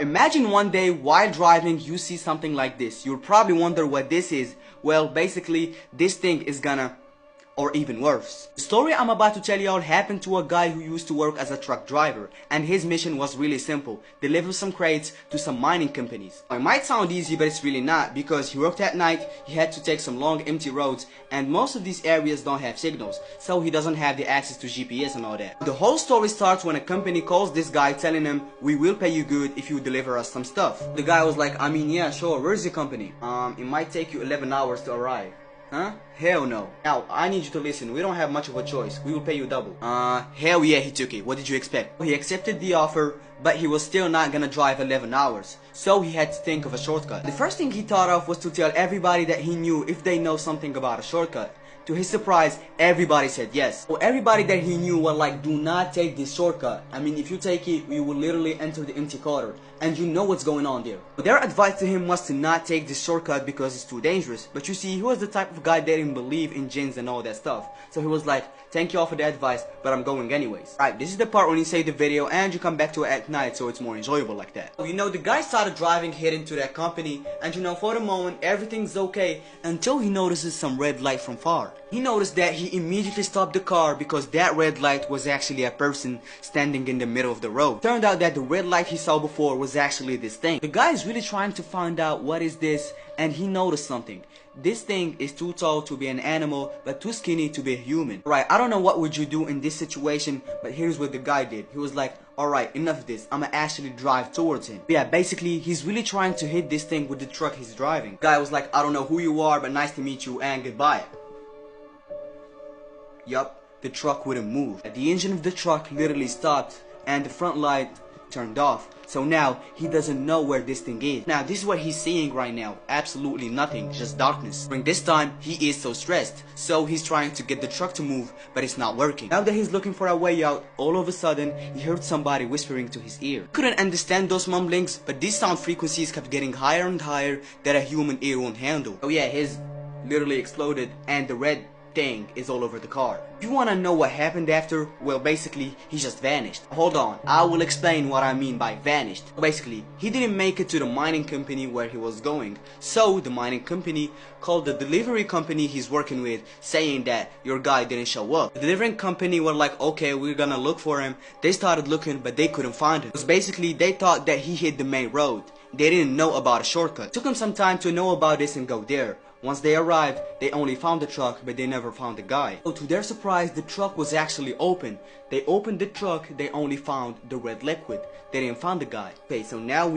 Imagine one day while driving you see something like this. You'll probably wonder what this is. Well, basically this thing is gonna, or even worse. The story I'm about to tell y'all happened to a guy who used to work as a truck driver, and his mission was really simple: deliver some crates to some mining companies. It might sound easy, but it's really not, because he worked at night, he had to take some long empty roads, and most of these areas don't have signals, so he doesn't have the access to GPS and all that. The whole story starts when a company calls this guy telling him, "We will pay you good if you deliver us some stuff." The guy was like, yeah, sure, where's the company? It might take you 11 hours to arrive. Huh? Hell no. Now, I need you to listen. We don't have much of a choice. We will pay you double. Hell yeah, he took it. What did you expect? He accepted the offer, but he was still not gonna drive 11 hours. So he had to think of a shortcut. The first thing he thought of was to tell everybody that he knew if they know something about a shortcut. To his surprise, everybody said yes. So everybody that he knew were like, do not take this shortcut. I mean, if you take it, you will literally enter the empty quarter, and you know what's going on there. But their advice to him was to not take this shortcut because it's too dangerous. But you see, he was the type of guy that didn't believe in jinns and all that stuff. So he was like, thank you all for the advice, but I'm going anyways. Alright, this is the part when you save the video and you come back to it at night, so it's more enjoyable like that. So, you know, the guy started driving, heading to that company, and you know, for the moment, everything's okay until he notices some red light from far. He noticed that he immediately stopped the car because that red light was actually a person standing in the middle of the road. Turned out that the red light he saw before was actually this thing. The guy is really trying to find out what is this, and he noticed something. This thing is too tall to be an animal, but too skinny to be a human. Right, I don't know what would you do in this situation, but here's what the guy did. He was like, alright, enough of this, I'ma actually drive towards him. Yeah, basically, he's really trying to hit this thing with the truck he's driving. The guy was like, I don't know who you are, but nice to meet you, and goodbye. Yup, the truck wouldn't move. The engine of the truck literally stopped, and the front light turned off. So now he doesn't know where this thing is. Now this is what he's seeing right now. Absolutely nothing, just darkness. During this time, he is so stressed. So he's trying to get the truck to move, but it's not working. Now that he's looking for a way out, all of a sudden, he heard somebody whispering to his ear. He couldn't understand those mumblings, but these sound frequencies kept getting higher and higher that a human ear won't handle. Oh yeah, his literally exploded, and the red thing is all over the car. If you wanna know what happened after, well, basically he just vanished. Hold on, I will explain what I mean by vanished. Basically, he didn't make it to the mining company where he was going, so the mining company called the delivery company he's working with, saying that your guy didn't show up. The delivering company were like, okay, we're gonna look for him. They started looking, but they couldn't find him. Because basically they thought that he hit the main road. They didn't know about a shortcut. It took them some time to know about this and go there. Once they arrived, they only found the truck, but they never found the guy. So to their surprise, the truck was actually open. They opened the truck, they only found the red liquid. They didn't find the guy. Okay, so now we